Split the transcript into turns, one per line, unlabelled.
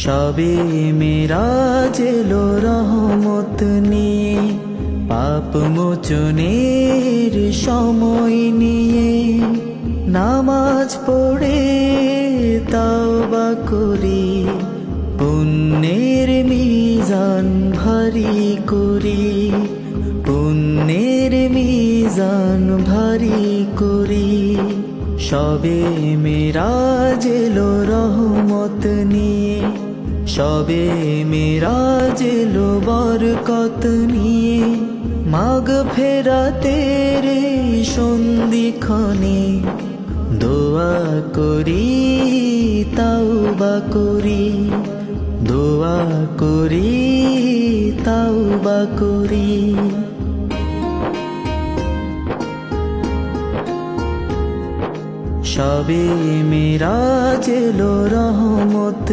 সবে মেরাজ এলো রহমত নিয়ে, পাপ মোচনের সময় নিয়ে। নামাজ পড়ে তাওবা করি, পুণ্যের মিজান ভারী করি, পুণ্যের মিজান ভারী করি। সবে মেরাজ এলো রহমত নিয়ে, সবে মেরাজ এলো বরকত নিয়ে। মাগফিরাতের সন্ধিক্ষণে দোয়া করি, তাওবা করি, দোয়া করি, তাওবা করি। সবে মেরাজ এলো রহমত